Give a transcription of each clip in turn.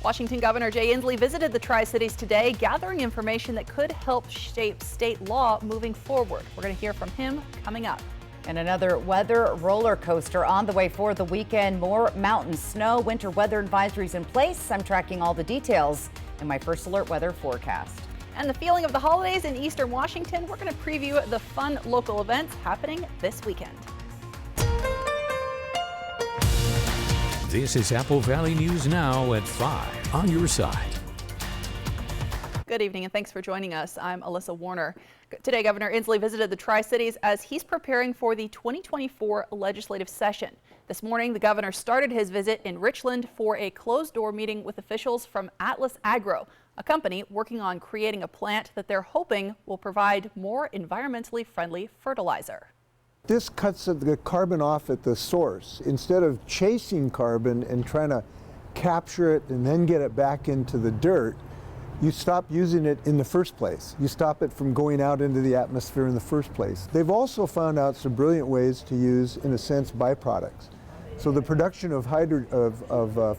Washington Governor Jay Inslee visited the Tri-Cities today, gathering information that could help shape state law moving forward. We're going to hear from him coming up. And another weather roller coaster on the way for the weekend. More mountain snow, winter weather advisories in place. I'm tracking all the details in my First Alert weather forecast. And the feeling of the holidays in eastern Washington, we're going to preview the fun local events happening this weekend. This is Apple Valley News Now at 5 on your side. Good evening and thanks for joining us. I'm Alyssa Warner. Today, Governor Inslee visited the Tri-Cities as he's preparing for the 2024 legislative session. This morning, the governor started his visit in Richland for a closed-door meeting with officials from Atlas Agro, a company working on creating a plant that they're hoping will provide more environmentally friendly fertilizer. This cuts the carbon off at the source. Instead of chasing carbon and trying to capture it and then get it back into the dirt, you stop using it in the first place. You stop it from going out into the atmosphere in the first place. They've also found out some brilliant ways to use, in a sense, byproducts. So the production of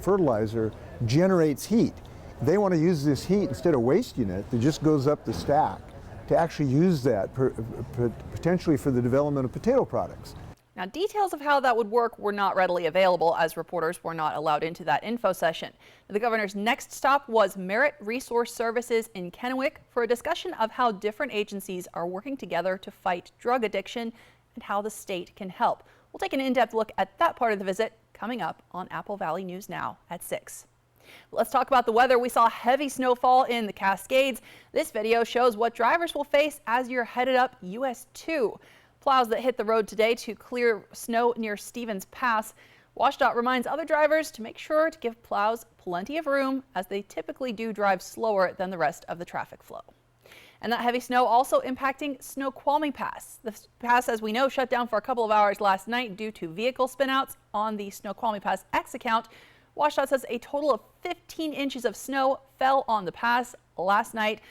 fertilizer generates heat. They want to use this heat instead of wasting it. It just goes up the stack to actually use that potentially for the development of potato products. Now, details of how that would work were not readily available as reporters were not allowed into that info session. The governor's next stop was Merit Resource Services in Kennewick for a discussion of how different agencies are working together to fight drug addiction and how the state can help. We'll take an in-depth look at that part of the visit coming up on Apple Valley News Now at 6. Let's talk about the weather. We saw heavy snowfall in the Cascades. This video shows what drivers will face as you're headed up US 2. Plows that hit the road today to clear snow near Stevens Pass. WashDOT reminds other drivers to make sure to give plows plenty of room as they typically do drive slower than the rest of the traffic flow. And that heavy snow also impacting Snoqualmie Pass. The pass, as we know, shut down for a couple of hours last night due to vehicle spinouts on the Snoqualmie Pass X account. WashDOT says a total of 15 inches of snow fell on the pass last night.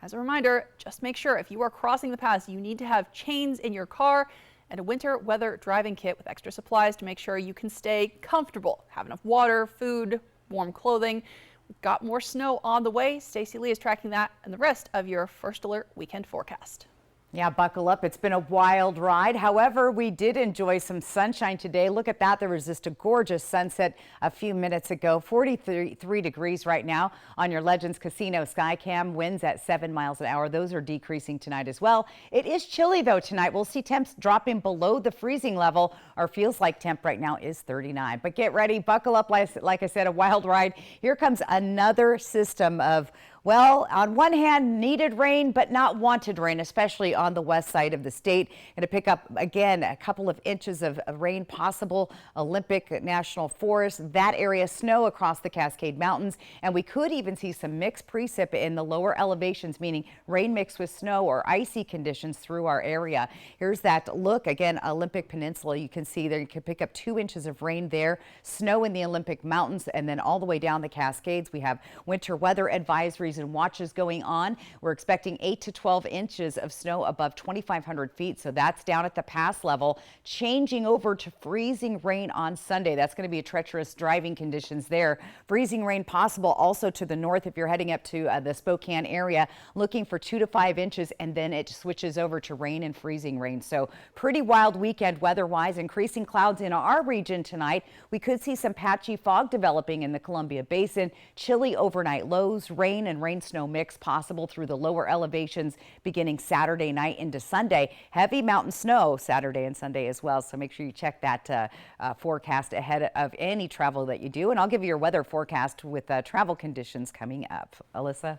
As a reminder, just make sure if you are crossing the pass, you need to have chains in your car and a winter weather driving kit with extra supplies to make sure you can stay comfortable. Have enough water, food, warm clothing. We've got more snow on the way. Stacey Lee is tracking that and the rest of your First Alert weekend forecast. Yeah, buckle up. It's been a wild ride. However, we did enjoy some sunshine today. Look at that. There was just a gorgeous sunset a few minutes ago. 43 degrees right now on your Legends Casino Skycam. Winds at 7 miles an hour. Those are decreasing tonight as well. It is chilly though tonight. We'll see temps dropping below the freezing level. Our feels like temp right now is 39. But get ready. Buckle up. Like I said, a wild ride. Here comes another system of, well, on one hand, needed rain, but not wanted rain, especially on the west side of the state. Going to pick up, again, a couple of inches of rain possible. Olympic National Forest, that area, snow across the Cascade Mountains. And we could even see some mixed precip in the lower elevations, meaning rain mixed with snow or icy conditions through our area. Here's that look. Again, Olympic Peninsula, you can see there you can pick up 2 inches of rain there. Snow in the Olympic Mountains, and then all the way down the Cascades. We have winter weather advisories and watches going on. We're expecting 8 to 12 inches of snow above 2,500 feet. So that's down at the pass level, changing over to freezing rain on Sunday. That's going to be a treacherous driving conditions there. Freezing rain possible also to the north if you're heading up to the Spokane area, looking for 2 to 5 inches, and then it switches over to rain and freezing rain. So pretty wild weekend weather-wise. Increasing clouds in our region tonight. We could see some patchy fog developing in the Columbia Basin. Chilly overnight lows, rain and rain-snow mix possible through the lower elevations beginning Saturday night into Sunday. Heavy mountain snow Saturday and Sunday as well. So make sure you check that forecast ahead of any travel that you do. And I'll give you your weather forecast with travel conditions coming up. Alyssa?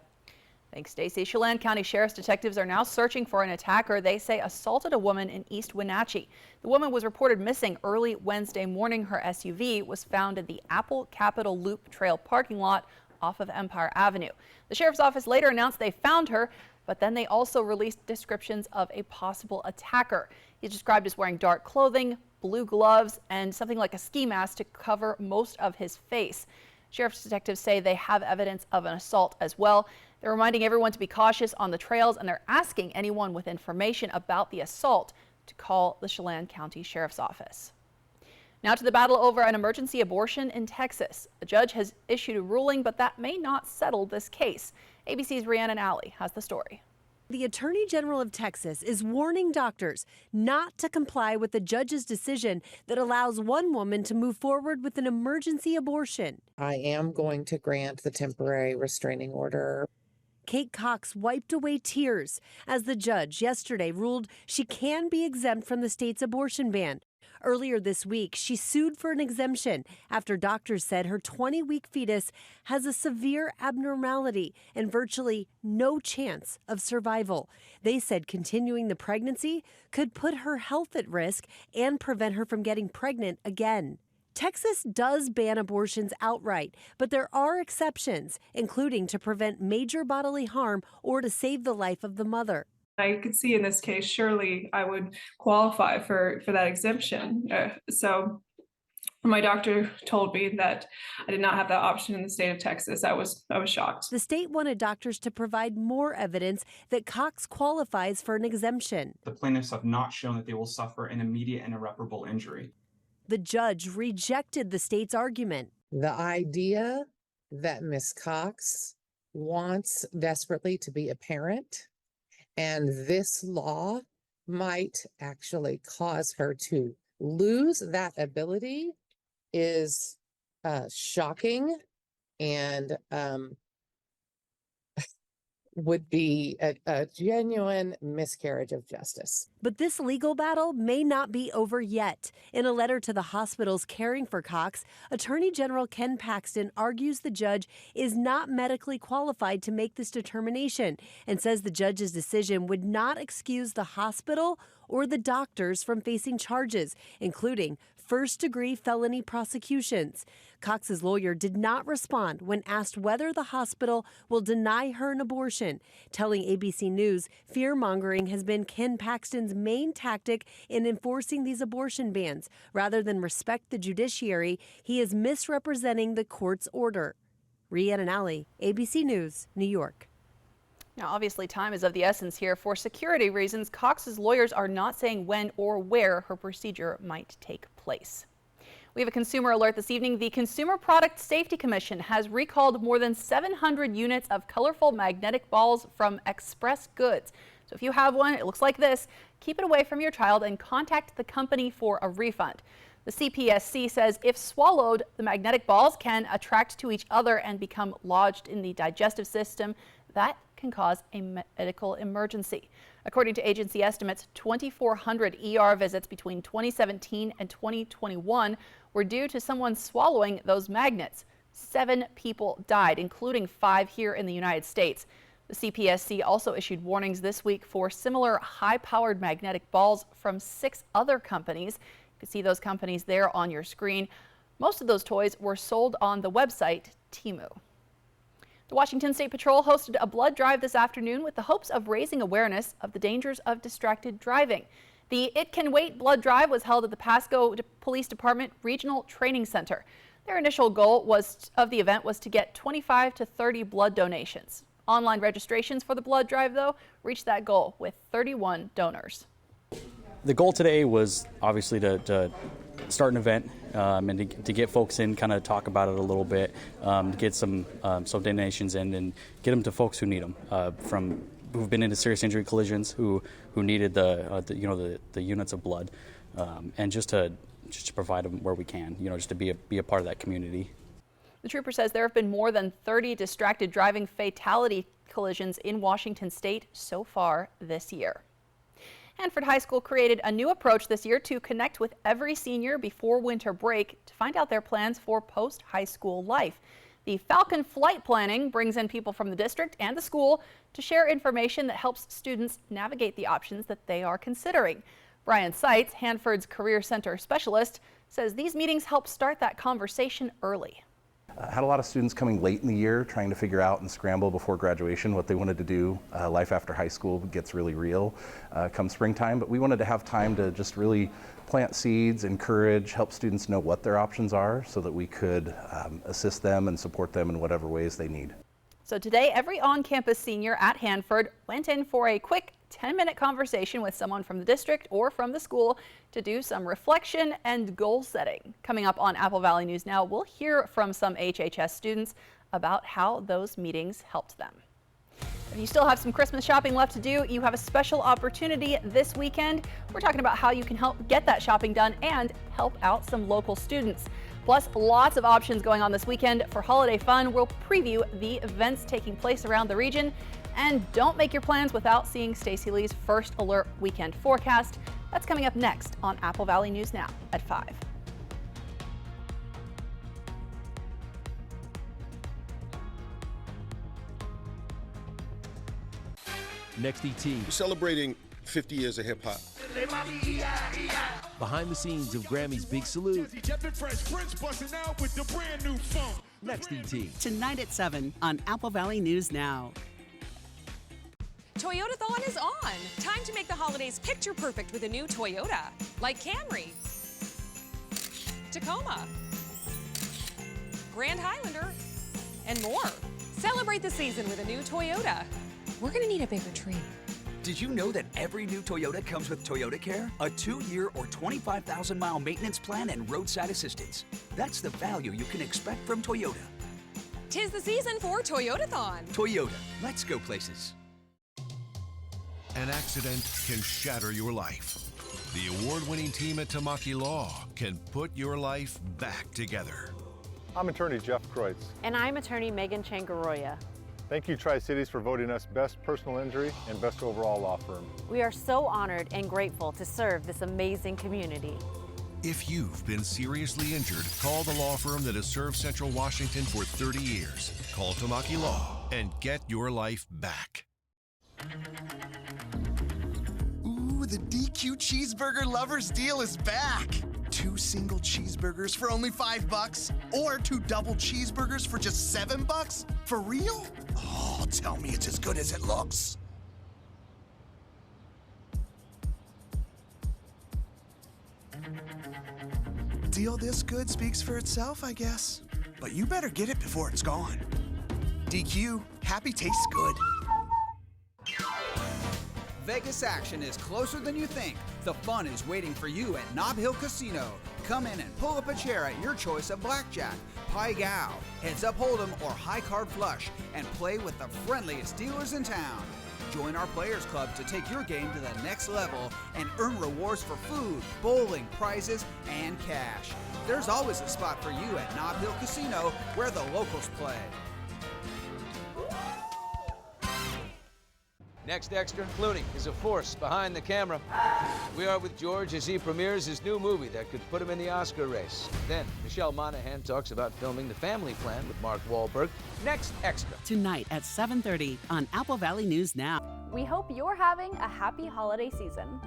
Thanks, Stacey. Chelan County Sheriff's detectives are now searching for an attacker they say assaulted a woman in East Wenatchee. The woman was reported missing early Wednesday morning. Her SUV was found in the Apple Capitol Loop Trail parking lot off of Empire Avenue. The sheriff's office later announced they found her, but then they also released descriptions of a possible attacker. He's described as wearing dark clothing, blue gloves, and something like a ski mask to cover most of his face. Sheriff's detectives say they have evidence of an assault as well. They're reminding everyone to be cautious on the trails, and they're asking anyone with information about the assault to call the Chelan County Sheriff's Office. Now to the battle over an emergency abortion in Texas. A judge has issued a ruling, but that may not settle this case. ABC's Rhiannon Alley has the story. The Attorney General of Texas is warning doctors not to comply with the judge's decision that allows one woman to move forward with an emergency abortion. I am going to grant the temporary restraining order. Kate Cox wiped away tears as the judge yesterday ruled she can be exempt from the state's abortion ban. Earlier this week, she sued for an exemption after doctors said her 20-week fetus has a severe abnormality and virtually no chance of survival. They said continuing the pregnancy could put her health at risk and prevent her from getting pregnant again. Texas does ban abortions outright, but there are exceptions, including to prevent major bodily harm or to save the life of the mother. I could see in this case, surely I would qualify for that exemption. So my doctor told me that I did not have that option in the state of Texas. I was shocked. The state wanted doctors to provide more evidence that Cox qualifies for an exemption. The plaintiffs have not shown that they will suffer an immediate and irreparable injury. The judge rejected the state's argument. The idea that Ms. Cox wants desperately to be a parent, and this law might actually cause her to lose that ability, is shocking and would be a genuine miscarriage of justice. But this legal battle may not be over yet. In a letter to the hospitals caring for Cox, Attorney General Ken Paxton argues the judge is not medically qualified to make this determination and says the judge's decision would not excuse the hospital or the doctors from facing charges, including first-degree felony prosecutions. Cox's lawyer did not respond when asked whether the hospital will deny her an abortion, telling ABC News fear-mongering has been Ken Paxton's main tactic in enforcing these abortion bans. Rather than respect the judiciary, he is misrepresenting the court's order. Rhiannon Alley, ABC News, New York. Now, obviously, time is of the essence here. For security reasons, Cox's lawyers are not saying when or where her procedure might take place. We have a consumer alert this evening. The Consumer Product Safety Commission has recalled more than 700 units of colorful magnetic balls from Express Goods. So if you have one, it looks like this, keep it away from your child and contact the company for a refund. The CPSC says if swallowed, the magnetic balls can attract to each other and become lodged in the digestive system. That can cause a medical emergency. According to agency estimates, 2,400 ER visits between 2017 and 2021 were due to someone swallowing those magnets. 7 people died, including 5 here in the United States. The CPSC also issued warnings this week for similar high-powered magnetic balls from 6 other companies. You can see those companies there on your screen. Most of those toys were sold on the website Temu. The Washington State Patrol hosted a blood drive this afternoon with the hopes of raising awareness of the dangers of distracted driving. The It Can Wait blood drive was held at the Pasco Police Department Regional Training Center. Their initial goal of the event was to get 25 to 30 blood donations. Online registrations for the blood drive, though, reached that goal with 31 donors. The goal today was obviously to start an event and to get folks in, kind of talk about it a little bit, to get some donations in and get them to folks who need them, from who've been into serious injury collisions, who needed the units of blood, and just to provide them where we can, just to be a part of that community. The trooper says there have been more than 30 distracted driving fatality collisions in Washington State so far this year. Hanford High School created a new approach this year to connect with every senior before winter break to find out their plans for post-high school life. The Falcon Flight Planning brings in people from the district and the school to share information that helps students navigate the options that they are considering. Brian Seitz, Hanford's Career Center specialist, says these meetings help start that conversation early. Had a lot of students coming late in the year trying to figure out and scramble before graduation what they wanted to do. Life after high school gets really real come springtime, but we wanted to have time to just really plant seeds, encourage, help students know what their options are so that we could assist them and support them in whatever ways they need. So today, every on-campus senior at Hanford went in for a quick 10-minute conversation with someone from the district or from the school to do some reflection and goal setting. Coming up on Apple Valley News Now, we'll hear from some HHS students about how those meetings helped them. If you still have some Christmas shopping left to do, you have a special opportunity this weekend. We're talking about how you can help get that shopping done and help out some local students. Plus, lots of options going on this weekend for holiday fun. We'll preview the events taking place around the region. And don't make your plans without seeing Stacey Lee's First Alert weekend forecast. That's coming up next on Apple Valley News Now at 5. Next ET. We're celebrating 50 years of hip hop. Behind the scenes of Grammy's Big Salute. Next ET. Tonight at 7 on Apple Valley News Now. Toyotathon is on. Time to make the holidays picture perfect with a new Toyota, like Camry, Tacoma, Grand Highlander, and more. Celebrate the season with a new Toyota. We're gonna need a bigger tree. Did you know that every new Toyota comes with Toyota Care? A 2-year or 25,000-mile maintenance plan and roadside assistance. That's the value you can expect from Toyota. 'Tis the season for Toyotathon. Toyota, let's go places. An accident can shatter your life. The award-winning team at Tamaki Law can put your life back together. I'm attorney Jeff Kreutz. And I'm attorney Megan Changaroya. Thank you, Tri-Cities, for voting us Best Personal Injury and Best Overall Law Firm. We are so honored and grateful to serve this amazing community. If you've been seriously injured, call the law firm that has served Central Washington for 30 years. Call Tamaki Law and get your life back. Ooh, the DQ Cheeseburger Lovers deal is back. 2 single cheeseburgers for only $5, or 2 double cheeseburgers for just $7? For real? Oh, tell me it's as good as it looks. Deal this good speaks for itself, I guess. But you better get it before it's gone. DQ, happy tastes good. Vegas action is closer than you think. The fun is waiting for you at Nob Hill Casino. Come in and pull up a chair at your choice of blackjack, pai gow, heads up hold'em, or high card flush, and play with the friendliest dealers in town. Join our Players Club to take your game to the next level and earn rewards for food, bowling, prizes, and cash. There's always a spot for you at Nob Hill Casino, where the locals play. Next extra, Clooney is a force behind the camera. We are with George as he premieres his new movie that could put him in the Oscar race. Then Michelle Monaghan talks about filming The Family Plan with Mark Wahlberg. Next extra. Tonight at 7:30 on Apple Valley News Now. We hope you're having a happy holiday season.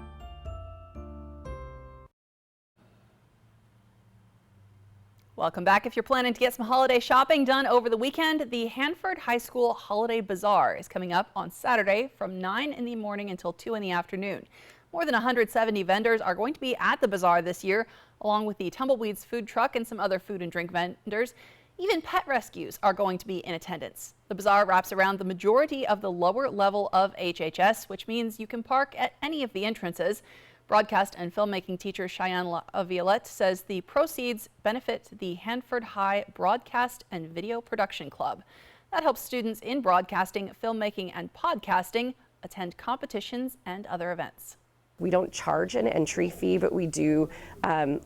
Welcome back. If you're planning to get some holiday shopping done over the weekend, the Hanford High School Holiday Bazaar is coming up on Saturday from 9 in the morning until 2 in the afternoon. More than 170 vendors are going to be at the bazaar this year, along with the Tumbleweeds food truck and some other food and drink vendors. Even pet rescues are going to be in attendance. The bazaar wraps around the majority of the lower level of HHS, which means you can park at any of the entrances. Broadcast and filmmaking teacher Cheyenne Violette says the proceeds benefit the Hanford High Broadcast and Video Production Club. That helps students in broadcasting, filmmaking, and podcasting attend competitions and other events. We don't charge an entry fee, but we do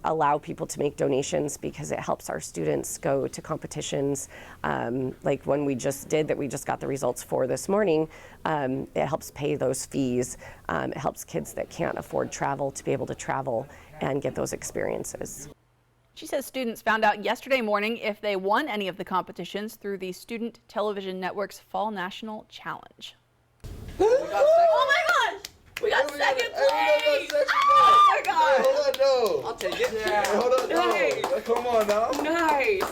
allow people to make donations because it helps our students go to competitions like one we just did that we just got the results for this morning. It helps pay those fees. It helps kids that can't afford travel to be able to travel and get those experiences. She says students found out yesterday morning if they won any of the competitions through the Student Television Network's Fall National Challenge. Oh my gosh! We got second place! Oh my god! Hold on, no. I'll take it. Yeah. Hold on, no. Nice. Come on now. Nice.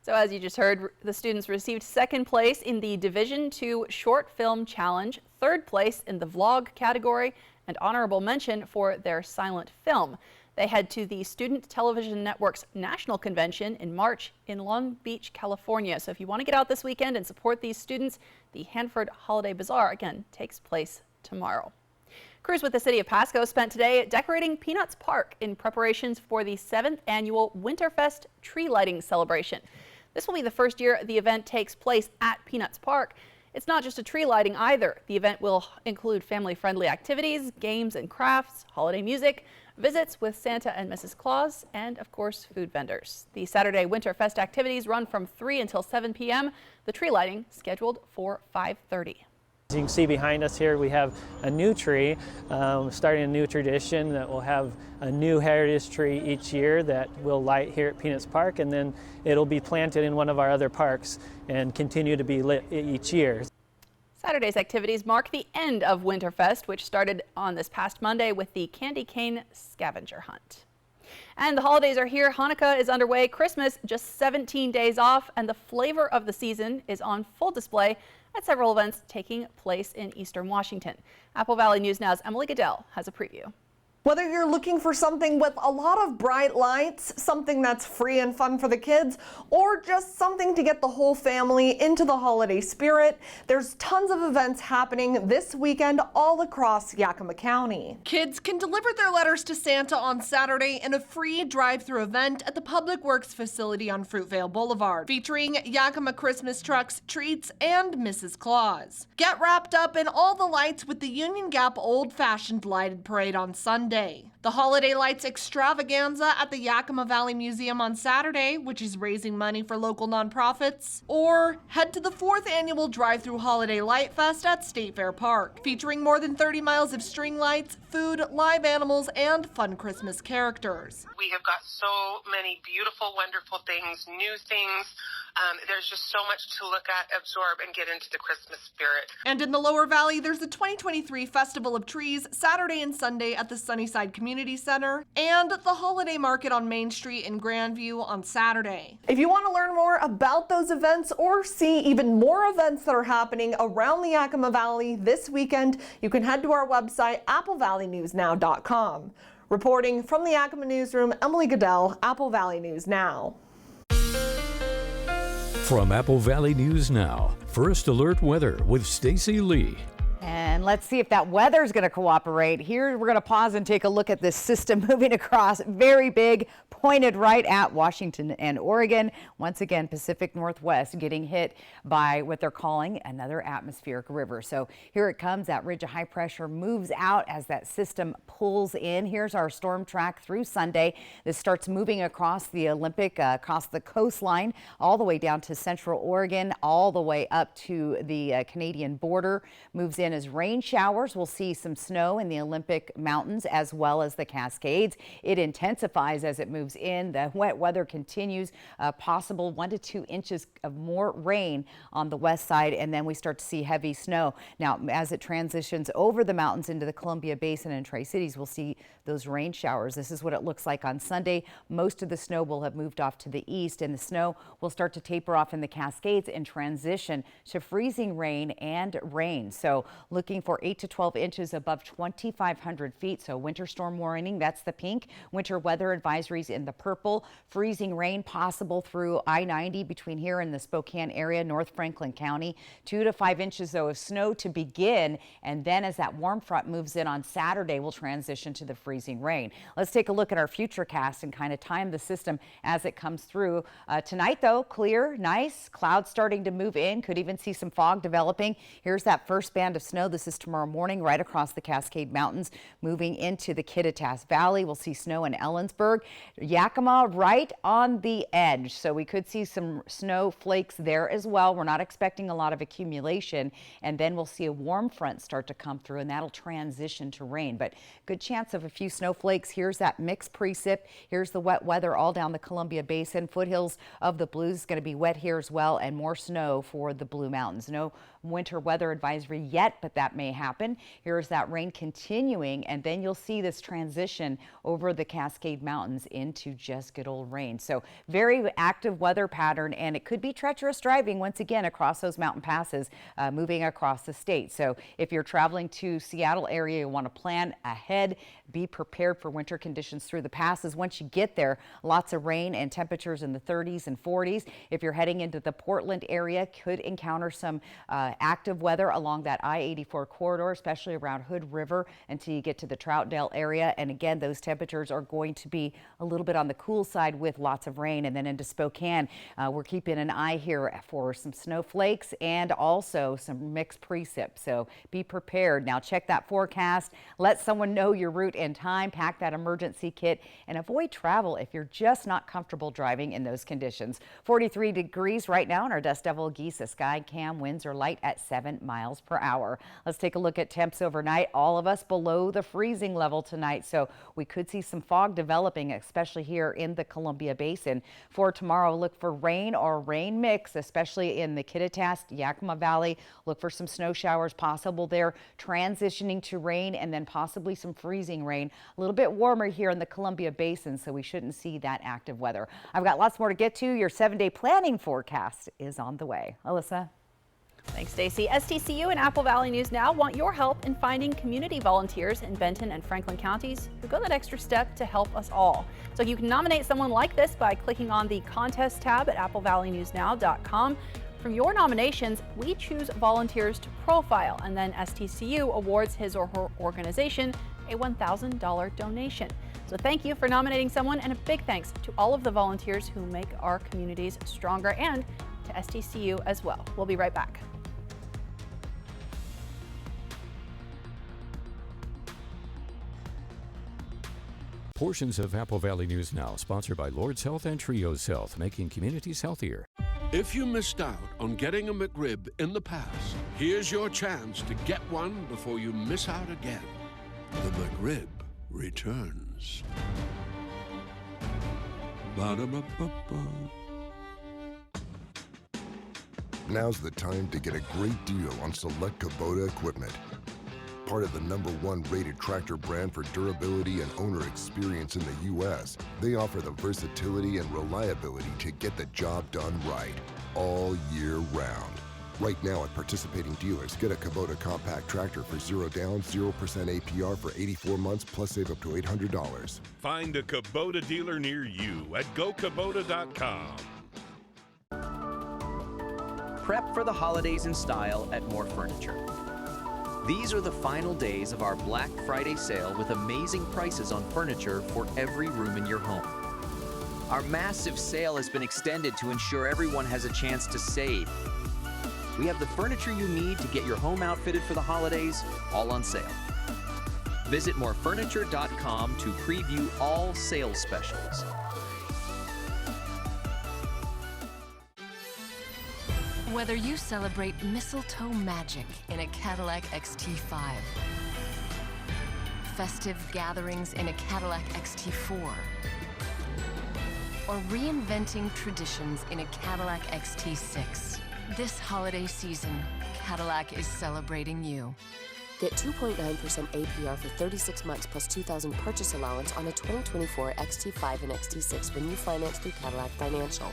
So as you just heard, the students received second place in the Division II Short Film Challenge, third place in the Vlog category, and honorable mention for their silent film. They head to the Student Television Network's National Convention in March in Long Beach, California. So if you want to get out this weekend and support these students, the Hanford Holiday Bazaar, again, takes place tomorrow. Crews with the city of Pasco spent today decorating Peanuts Park in preparations for the 7th annual Winterfest tree lighting celebration. This will be the first year the event takes place at Peanuts Park. It's not just a tree lighting either. The event will include family-friendly activities, games and crafts, holiday music, visits with Santa and Mrs. Claus, and of course food vendors. The Saturday Winterfest activities run from 3 until 7 p.m. The tree lighting scheduled for 5:30. As you can see behind us here, we have a new tree, starting a new tradition that will have a new heritage tree each year that will light here at Peanuts Park, and then it'll be planted in one of our other parks and continue to be lit each year. Saturday's activities mark the end of Winterfest, which started on this past Monday with the candy cane scavenger hunt. And the holidays are here. Hanukkah is underway. Christmas just 17 days off, and the flavor of the season is on full display at several events taking place in Eastern Washington. Apple Valley News Now's Emily Goodell has a preview. Whether you're looking for something with a lot of bright lights, something that's free and fun for the kids, or just something to get the whole family into the holiday spirit, there's tons of events happening this weekend all across Yakima County. Kids can deliver their letters to Santa on Saturday in a free drive-through event at the Public Works facility on Fruitvale Boulevard, featuring Yakima Christmas trucks, treats, and Mrs. Claus. Get wrapped up in all the lights with the Union Gap Old-Fashioned Lighted Parade on Sunday. The Holiday Lights Extravaganza at the Yakima Valley Museum on Saturday, which is raising money for local nonprofits. Or head to the 4th annual Drive-Thru Holiday Light Fest at State Fair Park, featuring more than 30 miles of string lights, food, live animals, and fun Christmas characters. We have got so many beautiful, wonderful things, new things. There's just so much to look at, absorb, and get into the Christmas spirit. And in the Lower Valley, there's the 2023 Festival of Trees Saturday and Sunday at the Sunnyside Community Center, and the Holiday Market on Main Street in Grandview on Saturday. If you want to learn more about those events or see even more events that are happening around the Yakima Valley this weekend, you can head to our website, applevalleynewsnow.com. Reporting from the Yakima Newsroom, Emily Goodell, Apple Valley News Now. From Apple Valley News Now, First Alert Weather with Stacy Lee. And let's see if that weather is going to cooperate. Here, we're going to pause and take a look at this system moving across, very big, pointed right at Washington and Oregon. Once again, Pacific Northwest getting hit by what they're calling another atmospheric river. So here it comes. That ridge of high pressure moves out as that system pulls in. Here's our storm track through Sunday. This starts moving across the Olympic, across the coastline, all the way down to central Oregon, all the way up to the Canadian border. Moves in as rain showers. We'll see some snow in the Olympic Mountains as well as the Cascades. It intensifies as it moves in. The wet weather continues, possible 1 to 2 inches of more rain on the west side, and then we start to see heavy snow. Now, as it transitions over the mountains into the Columbia Basin and Tri-Cities, we'll see those rain showers. This is what it looks like on Sunday. Most of the snow will have moved off to the east, and the snow will start to taper off in the Cascades and transition to freezing rain and rain. So looking for 8 to 12 inches above 2,500 feet. So winter storm warning, that's the pink. Winter weather advisories in the purple. Freezing rain possible through I-90 between here and the Spokane area, North Franklin County. 2 to 5 inches, though, of snow to begin. And then as that warm front moves in on Saturday, we'll transition to the freezing rain. Let's take a look at our futurecast and kind of time the system as it comes through. Tonight, though, clear, nice. Clouds starting to move in. Could even see some fog developing. Here's that first band of snow. This is tomorrow morning right across the Cascade Mountains, moving into the Kittitas Valley. We'll see snow in Ellensburg. Yakima right on the edge, so we could see some snow flakes there as well. We're not expecting a lot of accumulation, and then we'll see a warm front start to come through, and that'll transition to rain, but good chance of a few snowflakes. Here's that mixed precip. Here's the wet weather all down the Columbia Basin. Foothills of the Blues is going to be wet here as well, and more snow for the Blue Mountains. No winter weather advisory yet, but that may happen. Here's that rain continuing, and then you'll see this transition over the Cascade Mountains into into just good old rain. So very active weather pattern, and it could be treacherous driving once again across those mountain passes moving across the state. So if you're traveling to Seattle area, you want to plan ahead, be prepared for winter conditions through the passes. Once you get there, lots of rain and temperatures in the 30s and 40s. If you're heading into the Portland area, could encounter some active weather along that I-84 corridor, especially around Hood River until you get to the Troutdale area. And again, those temperatures are going to be a little bit on the cool side with lots of rain. And then into Spokane, we're keeping an eye here for some snowflakes and also some mixed precip. So be prepared. Now check that forecast. Let someone know your route and time. Pack that emergency kit and avoid travel if you're just not comfortable driving in those conditions. 43 degrees right now in our Dust Devil Geesa Sky Cam. Winds are light at 7 miles per hour. Let's take a look at temps overnight. All of us below the freezing level tonight, so we could see some fog developing, especially here in the Columbia Basin. For tomorrow, look for rain or rain mix, especially in the Kittitas, Yakima Valley. Look for some snow showers possible there, transitioning to rain and then possibly some freezing rain. A little bit warmer here in the Columbia Basin, so we shouldn't see that active weather. I've got lots more to get to. Your 7-day planning forecast is on the way. Alyssa. Thanks, Stacy. STCU and Apple Valley News Now want your help in finding community volunteers in Benton and Franklin counties who go that extra step to help us all. So you can nominate someone like this by clicking on the contest tab at applevalleynewsnow.com. From your nominations, we choose volunteers to profile, and then STCU awards his or her organization a $1,000 donation. So thank you for nominating someone, and a big thanks to all of the volunteers who make our communities stronger, and to STCU as well. We'll be right back. Portions of Apple Valley News Now, sponsored by Lord's Health and Trios Health, making communities healthier. If you missed out on getting a McRib in the past, here's your chance to get one before you miss out again. The McRib returns. Ba-da-ba-ba-ba. Now's the time to get a great deal on select Kubota equipment. Part of the #1 rated tractor brand for durability and owner experience in the U.S., they offer the versatility and reliability to get the job done right, all year round. Right now at participating dealers, get a Kubota compact tractor for 0 down, 0% APR for 84 months, plus save up to $800. Find a Kubota dealer near you at GoKubota.com. Prep for the holidays in style at More Furniture. These are the final days of our Black Friday sale with amazing prices on furniture for every room in your home. Our massive sale has been extended to ensure everyone has a chance to save. We have the furniture you need to get your home outfitted for the holidays, all on sale. Visit morefurniture.com to preview all sales specials. Whether you celebrate mistletoe magic in a Cadillac XT5, festive gatherings in a Cadillac XT4, or reinventing traditions in a Cadillac XT6, this holiday season, Cadillac is celebrating you. Get 2.9% APR for 36 months plus $2,000 purchase allowance on a 2024 XT5 and XT6 when you finance through Cadillac Financial.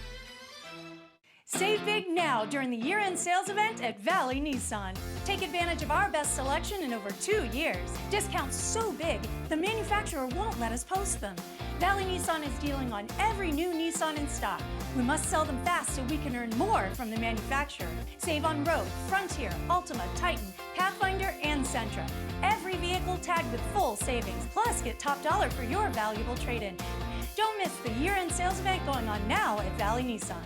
Save big now during the year-end sales event at Valley Nissan. Take advantage of our best selection in over 2 years. Discounts so big, the manufacturer won't let us post them. Valley Nissan is dealing on every new Nissan in stock. We must sell them fast so we can earn more from the manufacturer. Save on Rogue, Frontier, Altima, Titan, Pathfinder, and Sentra. Every vehicle tagged with full savings. Plus, get top dollar for your valuable trade-in. Don't miss the year-end sales event going on now at Valley Nissan.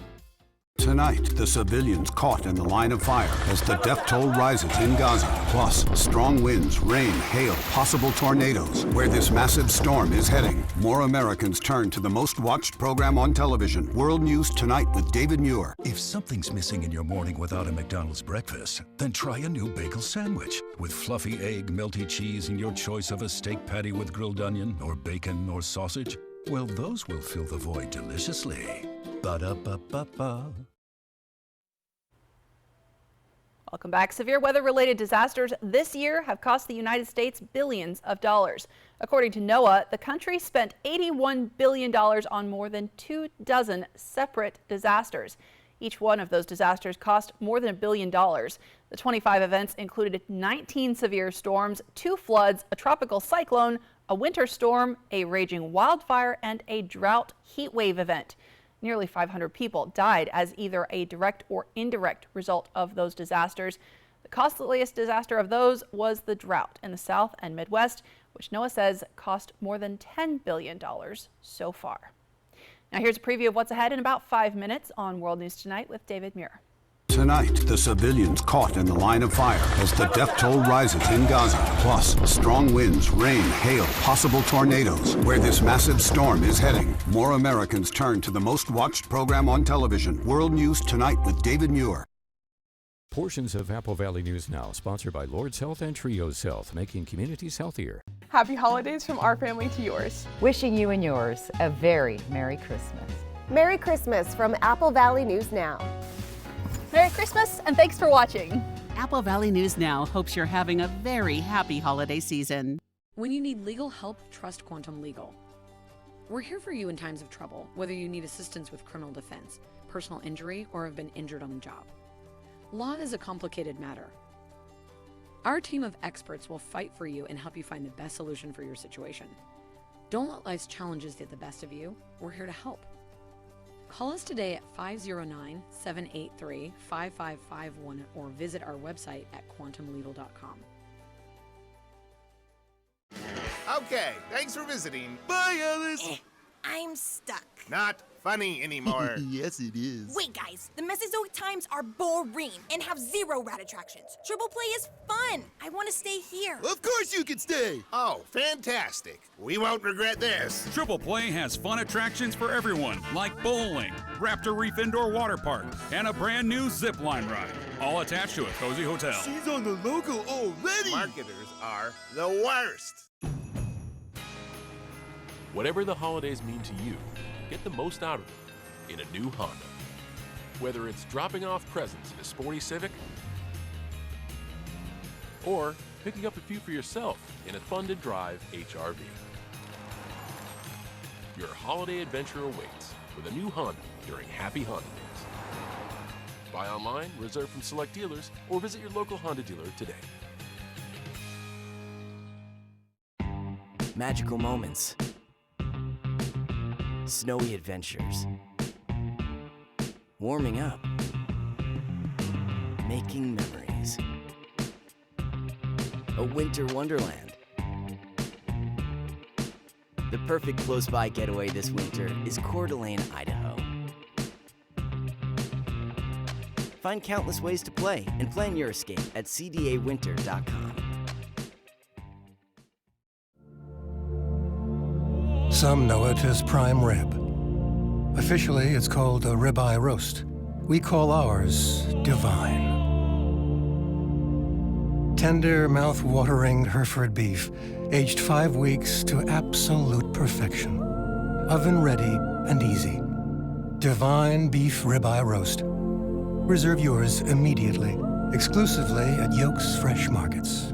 Tonight, the civilians caught in the line of fire as the death toll rises in Gaza. Plus, strong winds, rain, hail, possible tornadoes. Where this massive storm is heading, more Americans turn to the most watched program on television, World News Tonight with David Muir. If something's missing in your morning without a McDonald's breakfast, then try a new bagel sandwich. With fluffy egg, melty cheese, and your choice of a steak patty with grilled onion, or bacon, or sausage, well, those will fill the void deliciously. Ba-da-ba-ba-ba. Welcome back. Severe weather-related disasters this year have cost the United States billions of dollars. According to NOAA, the country spent $81 billion on more than 24 separate disasters. Each one of those disasters cost more than $1 billion. The 25 events included 19 severe storms, 2 floods, a tropical cyclone, a winter storm, a raging wildfire, and a drought heat wave event. Nearly 500 people died as either a direct or indirect result of those disasters. The costliest disaster of those was the drought in the South and Midwest, which NOAA says cost more than $10 billion so far. Now here's a preview of what's ahead in about 5 minutes on World News Tonight with David Muir. Tonight, the civilians caught in the line of fire as the death toll rises in Gaza. Plus, strong winds, rain, hail, possible tornadoes. Where this massive storm is heading, more Americans turn to the most watched program on television, World News Tonight with David Muir. Portions of Apple Valley News Now, sponsored by Lord's Health and Trios Health, making communities healthier. Happy holidays from our family to yours. Wishing you and yours a very Merry Christmas. Merry Christmas from Apple Valley News Now. Merry Christmas and thanks for watching. Apple Valley News Now hopes you're having a very happy holiday season. When you need legal help, trust Quantum Legal. We're here for you in times of trouble, whether you need assistance with criminal defense, personal injury, or have been injured on the job. Law is a complicated matter. Our team of experts will fight for you and help you find the best solution for your situation. Don't let life's challenges get the best of you. We're here to help. Call us today at 509-783-5551 or visit our website at quantumlegal.com. Okay, thanks for visiting. Bye, Alice. I'm stuck. Not funny anymore. Yes, it is. Wait, guys, the Mesozoic times are boring and have 0 rad attractions. Triple play is fun. I want to stay here. Of course you can stay. Oh, fantastic. We won't regret this. Triple Play has fun attractions for everyone, like bowling, Raptor Reef Indoor Water Park, and a brand new zip line ride, all attached to a cozy hotel. She's on the logo already. Marketers are the worst. Whatever the holidays mean to you, get the most out of them in a new Honda. Whether it's dropping off presents in a sporty Civic or picking up a few for yourself in a fun-to-drive HRV. Your holiday adventure awaits with a new Honda during Happy Honda Days. Buy online, reserve from select dealers, or visit your local Honda dealer today. Magical moments. Snowy adventures. Warming up. Making memories. A winter wonderland. The perfect close-by getaway this winter is Coeur d'Alene, Idaho. Find countless ways to play and plan your escape at cdawinter.com. Some know it as prime rib. Officially, it's called a ribeye roast. We call ours divine. Tender, mouth-watering Hereford beef, aged 5 weeks to absolute perfection. Oven-ready and easy. Divine beef ribeye roast. Reserve yours immediately, exclusively at Yoke's Fresh Markets.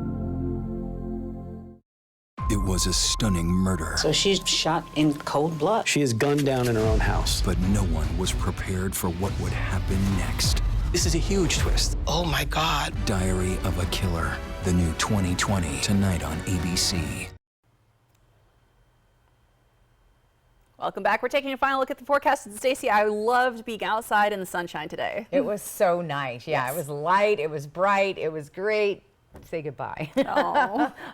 It was a stunning murder. So she's shot in cold blood. She is gunned down in her own house. But no one was prepared for what would happen next. This is a huge twist. Oh my God. Diary of a Killer. The new 2020, tonight on ABC. Welcome back. We're taking a final look at the forecast. Stacey, I loved being outside in the sunshine today. It was so nice. Yeah, yes. It was light, it was bright, it was great. Say goodbye.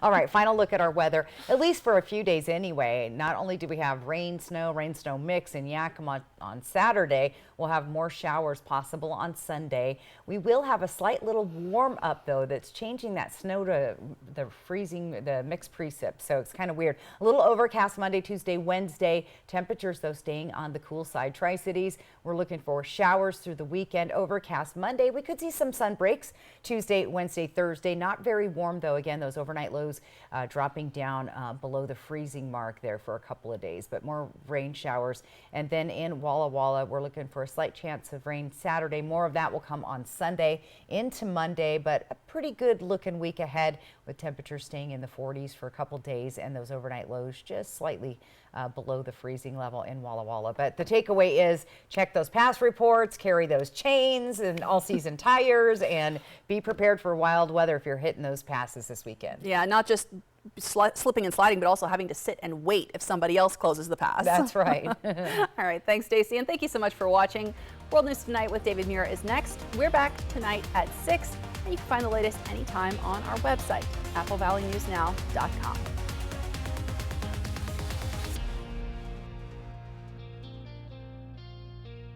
All right, final look at our weather, at least for a few days anyway. Not only do we have rain, snow mix in Yakima on Saturday, we'll have more showers possible on Sunday. We will have a slight little warm up though that's changing that snow to the freezing, the mixed precip. So it's kind of weird. A little overcast Monday, Tuesday, Wednesday. Temperatures though staying on the cool side. Tri-Cities, we're looking for showers through the weekend. Overcast Monday. We could see some sun breaks Tuesday, Wednesday, Thursday. Not very warm though. Again, those overnight lows dropping down below the freezing mark there for a couple of days, but more rain showers. And then in Walla Walla, we're looking for for a slight chance of rain Saturday. More of that will come on Sunday into Monday, but a pretty good looking week ahead with temperatures staying in the 40s for a couple days and those overnight lows just slightly below the freezing level in Walla Walla. But the takeaway is check those pass reports, carry those chains and all-season tires, and be prepared for wild weather if you're hitting those passes this weekend. Yeah, not just slipping and sliding, but also having to sit and wait if somebody else closes the pass. That's right. All right, thanks, Stacey, and thank you so much for watching. World News Tonight with David Muir is next. We're back tonight at 6, and you can find the latest anytime on our website, applevalleynewsnow.com.